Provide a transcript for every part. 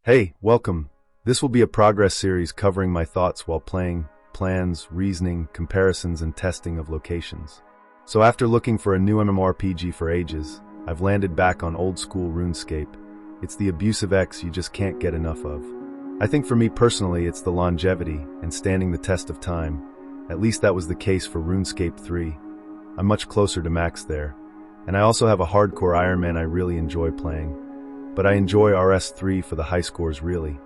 Hey, welcome. This will be a progress series covering my thoughts while playing, plans, reasoning, comparisons, and testing of locations. So after looking for a new MMORPG for ages, I've landed back on Old School RuneScape. It's the abusive X you just can't get enough of. I think for me personally, it's the longevity and standing the test of time. At least that was the case for RuneScape 3. I'm much closer to max there. And I also have a hardcore Ironman I really enjoy playing. But I enjoy RS3 for the high scores really.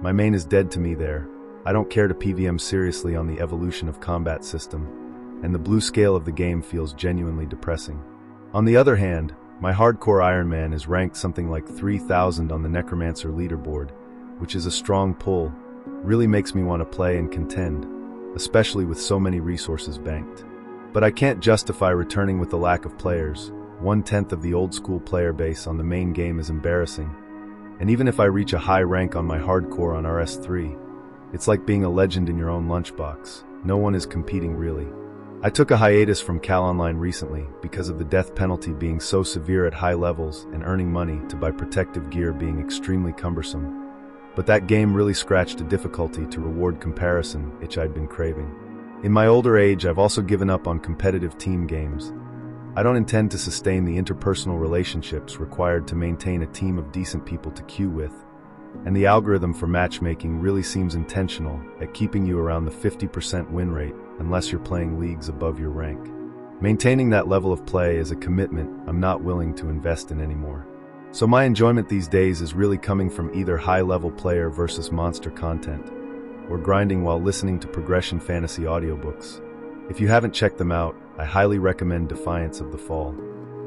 My main is dead to me there. I don't care to PVM seriously on the evolution of combat system, and the blue scale of the game feels genuinely depressing. On the other hand, my hardcore Ironman is ranked something like 3,000 on the Necromancer leaderboard, which is a strong pull, really makes me want to play and contend, especially with so many resources banked. But I can't justify returning with the lack of players. 1/10 of the old school player base on the main game is embarrassing, and even if I reach a high rank on my hardcore on RS3, it's like being a legend in your own lunchbox. No one is competing really. I took a hiatus from Cal Online recently because of the death penalty being so severe at high levels and earning money to buy protective gear being extremely cumbersome. But that game really scratched a difficulty to reward comparison itch I'd been craving. In my older age, I've also given up on competitive team games. I don't intend to sustain the interpersonal relationships required to maintain a team of decent people to queue with, and the algorithm for matchmaking really seems intentional at keeping you around the 50% win rate unless you're playing leagues above your rank. Maintaining that level of play is a commitment I'm not willing to invest in anymore. So my enjoyment these days is really coming from either high-level player versus monster content, or grinding while listening to progression fantasy audiobooks. If you haven't checked them out, I highly recommend Defiance of the Fall.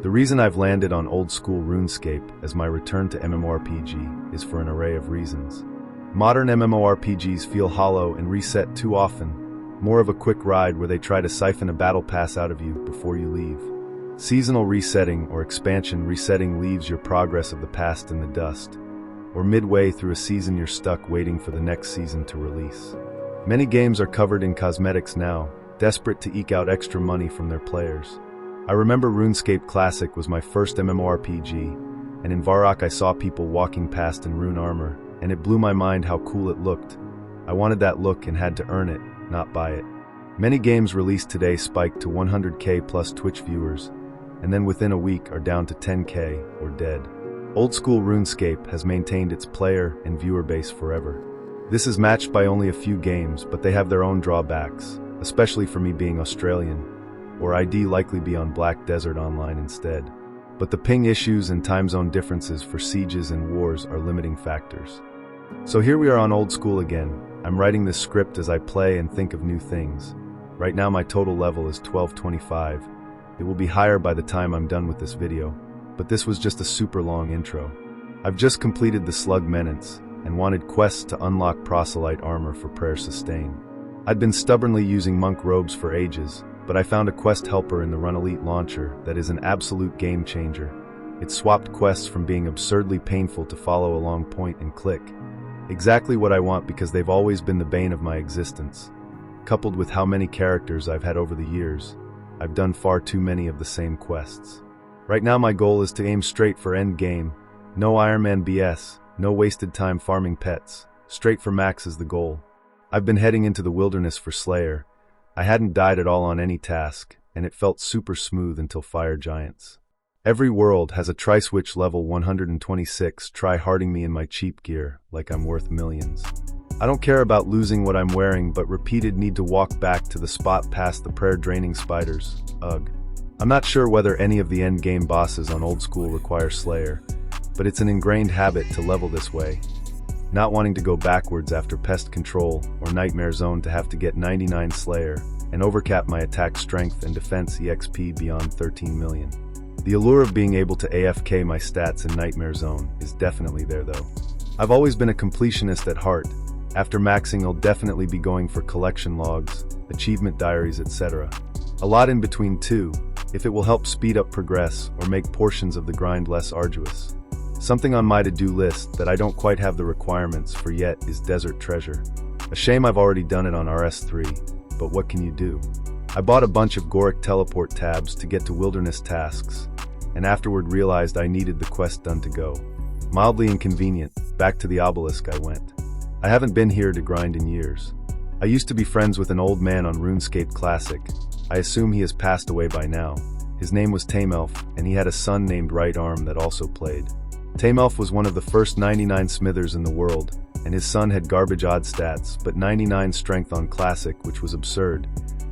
The reason I've landed on Old School RuneScape as my return to MMORPG is for an array of reasons. Modern MMORPGs feel hollow and reset too often, more of a quick ride where they try to siphon a battle pass out of you before you leave. Seasonal resetting or expansion resetting leaves your progress of the past in the dust, or midway through a season you're stuck waiting for the next season to release. Many games are covered in cosmetics now, desperate to eke out extra money from their players. I remember RuneScape Classic was my first MMORPG, and in Varrock I saw people walking past in rune armor, and it blew my mind how cool it looked. I wanted that look and had to earn it, not buy it. Many games released today spiked to 100k plus Twitch viewers, and then within a week are down to 10k or dead. Old School RuneScape has maintained its player and viewer base forever. This is matched by only a few games, but they have their own drawbacks, especially for me being Australian, or ID likely be on Black Desert Online instead. But the ping issues and time zone differences for sieges and wars are limiting factors. So here we are on Old School again. I'm writing this script as I play and think of new things. Right now my total level is 1225. It will be higher by the time I'm done with this video, but this was just a super long intro. I've just completed the Slug Menace and wanted quests to unlock Proselyte armor for Prayer Sustain. I'd been stubbornly using monk robes for ages, but I found a quest helper in the Run Elite launcher that is an absolute game changer. It swapped quests from being absurdly painful to follow along point and click. Exactly what I want because they've always been the bane of my existence. Coupled with how many characters I've had over the years, I've done far too many of the same quests. Right now my goal is to aim straight for end game. No Ironman BS, no wasted time farming pets. Straight for max is the goal. I've been heading into the wilderness for Slayer. I hadn't died at all on any task, and it felt super smooth until Fire Giants. Every world has a Tri-Switch level 126 try-harding me in my cheap gear, like I'm worth millions. I don't care about losing what I'm wearing, but repeated need to walk back to the spot past the prayer-draining spiders. Ugh. I'm not sure whether any of the endgame bosses on Old School require Slayer, but it's an ingrained habit to level this way. Not wanting to go backwards after Pest Control or Nightmare Zone to have to get 99 Slayer and overcap my attack strength and defense EXP beyond 13 million. The allure of being able to AFK my stats in Nightmare Zone is definitely there though. I've always been a completionist at heart. After maxing I'll definitely be going for collection logs, achievement diaries, etc. A lot in between too, if it will help speed up progress or make portions of the grind less arduous. Something on my to-do list that I don't quite have the requirements for yet is Desert Treasure. A shame I've already done it on RS3, but what can you do? I bought a bunch of Goric teleport tabs to get to wilderness tasks, and afterward realized I needed the quest done to go. Mildly inconvenient, back to the obelisk I went. I haven't been here to grind in years. I used to be friends with an old man on RuneScape Classic. I assume he has passed away by now. His name was Tamelf, and he had a son named Right Arm that also played. Tamelf was one of the first 99 smithers in the world, and his son had garbage odd stats, but 99 strength on Classic, which was absurd,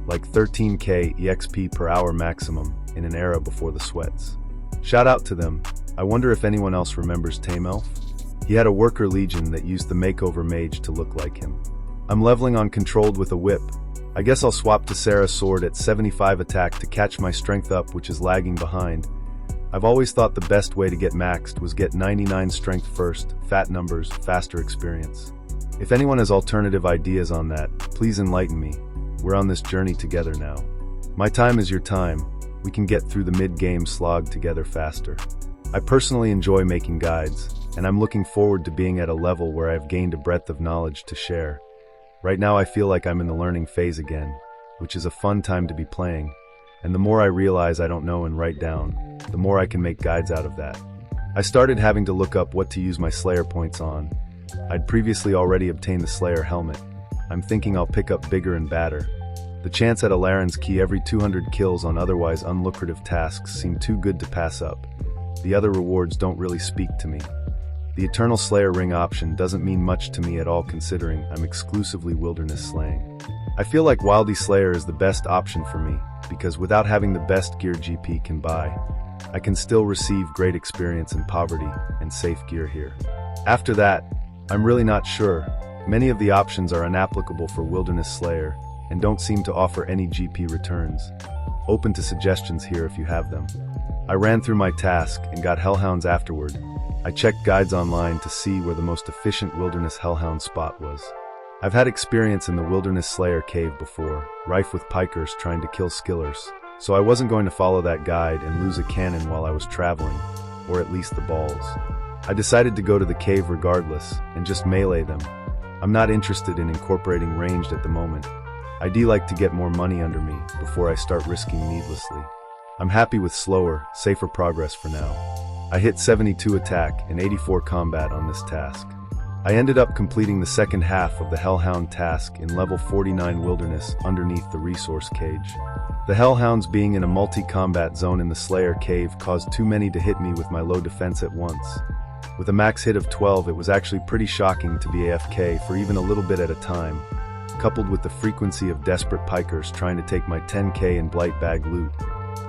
like 13k EXP per hour maximum in an era before the sweats. Shout out to them. I wonder if anyone else remembers Tamelf? He had a worker legion that used the makeover mage to look like him. I'm leveling on controlled with a whip. I guess I'll swap to Sarah's sword at 75 attack to catch my strength up, which is lagging behind. I've always thought the best way to get maxed was get 99 strength first, fat numbers, faster experience. If anyone has alternative ideas on that, please enlighten me. We're on this journey together now. My time is your time. We can get through the mid-game slog together faster. I personally enjoy making guides, and I'm looking forward to being at a level where I've gained a breadth of knowledge to share. Right now I feel like I'm in the learning phase again, which is a fun time to be playing, and the more I realize I don't know and write down, the more I can make guides out of that. I started having to look up what to use my Slayer points on. I'd previously already obtained the Slayer helmet. I'm thinking I'll pick up bigger and badder. The chance at a Laren's key every 200 kills on otherwise unlucrative tasks seem too good to pass up. The other rewards don't really speak to me. The Eternal Slayer ring option doesn't mean much to me at all considering I'm exclusively wilderness slaying. I feel like Wildy Slayer is the best option for me, because without having the best gear GP can buy, I can still receive great experience in poverty and safe gear here. After that, I'm really not sure. Many of the options are unapplicable for Wilderness Slayer and don't seem to offer any GP returns. Open to suggestions here if you have them. I ran through my task and got Hellhounds afterward. I checked guides online to see where the most efficient Wilderness Hellhound spot was. I've had experience in the Wilderness Slayer cave before, rife with pikers trying to kill skillers, so I wasn't going to follow that guide and lose a cannon while I was traveling, or at least the balls. I decided to go to the cave regardless and just melee them. I'm not interested in incorporating ranged at the moment. I'd like to get more money under me before I start risking needlessly. I'm happy with slower, safer progress for now. I hit 72 attack and 84 combat on this task. I ended up completing the second half of the Hellhound task in level 49 Wilderness underneath the resource cage. The Hellhounds being in a multi-combat zone in the Slayer cave caused too many to hit me with my low defense at once. With a max hit of 12, it was actually pretty shocking to be AFK for even a little bit at a time, coupled with the frequency of desperate pikers trying to take my 10k and blight bag loot.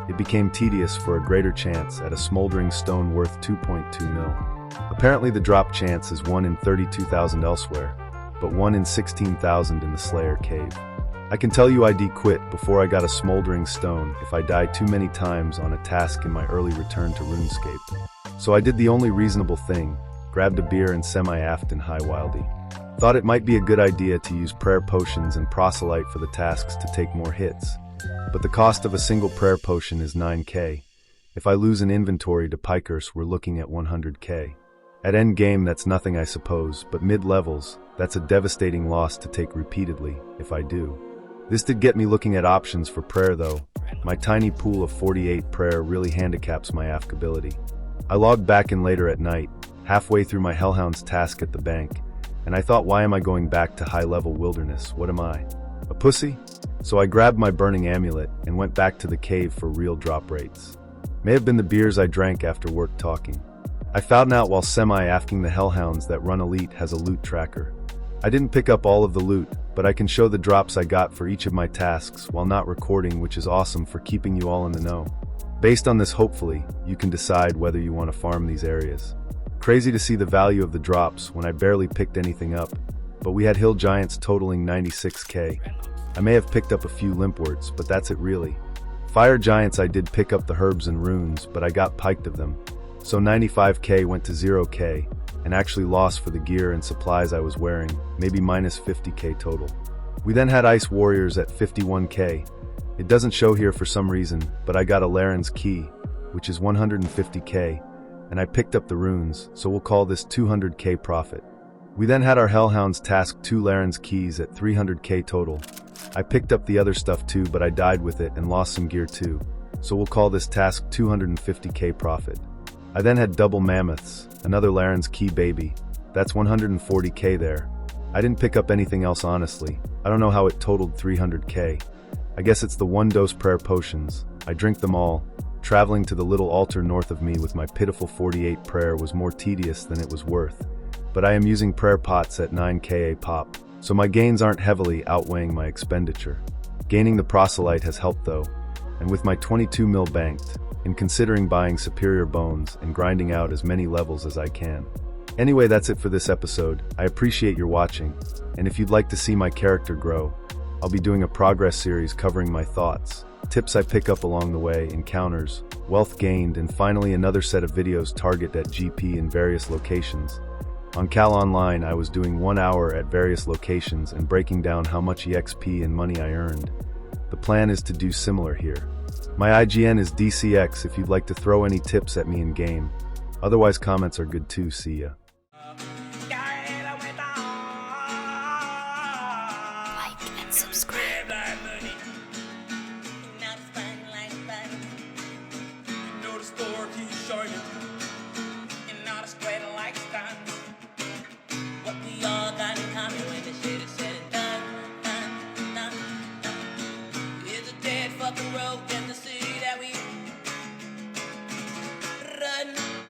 It became tedious for a greater chance at a smoldering stone worth 2.2 mil. Apparently the drop chance is 1 in 32,000 elsewhere, but 1 in 16,000 in the Slayer cave. I can tell you I'd quit before I got a smoldering stone if I died too many times on a task in my early return to RuneScape. So I did the only reasonable thing, grabbed a beer and semi-aft in High Wildy. Thought it might be a good idea to use prayer potions and Proselyte for the tasks to take more hits. But the cost of a single prayer potion is 9k. If I lose an inventory to pikers, we're looking at 100k. At end game that's nothing I suppose, but mid-levels, that's a devastating loss to take repeatedly, if I do. This did get me looking at options for prayer though. My tiny pool of 48 prayer really handicaps my AFK-ability. I logged back in later at night, halfway through my Hellhounds task at the bank, and I thought, why am I going back to high-level wilderness? What am I? A pussy? So I grabbed my burning amulet and went back to the cave for real drop rates. May have been the beers I drank after work talking. I found out while semi-afking the Hellhounds that Run Elite has a loot tracker. I didn't pick up all of the loot, but I can show the drops I got for each of my tasks while not recording, which is awesome for keeping you all in the know. Based on this, hopefully, you can decide whether you want to farm these areas. Crazy to see the value of the drops when I barely picked anything up, but we had hill giants totaling 96k. I may have picked up a few limpworts, but that's it really. Fire giants I did pick up the herbs and runes, but I got piked of them. So 95k went to 0k, and actually lost for the gear and supplies I was wearing, maybe minus 50k total. We then had ice warriors at 51k. It doesn't show here for some reason, but I got a Laren's key, which is 150k, and I picked up the runes, so we'll call this 200k profit. We then had our Hellhounds task 2 Laren's keys at 300k total. I picked up the other stuff too, but I died with it and lost some gear too, so we'll call this task 250k profit. I then had double mammoths, another Laren's key baby, That's 140k there. I didn't pick up anything else honestly. I don't know how it totaled 300k. I guess it's the 1-dose prayer potions. I drink them all. Traveling to the little altar north of me with my pitiful 48 prayer was more tedious than it was worth. But I am using prayer pots at 9k a pop, so my gains aren't heavily outweighing my expenditure. Gaining the Proselyte has helped though, and with my 22 mil banked, in considering buying superior bones and grinding out as many levels as I can. Anyway, that's it for this episode. I appreciate your watching, and if you'd like to see my character grow, I'll be doing a progress series covering my thoughts, tips I pick up along the way, encounters, wealth gained, and finally another set of videos targeted at GP in various locations. On Cal Online, I was doing 1 hour at various locations and breaking down how much EXP and money I earned. The plan is to do similar here. My IGN is DCX if you'd like to throw any tips at me in game. Otherwise, comments are good too. See ya. Like and subscribe. What we all got in common when the shit is said and done. It's a dead fucking road.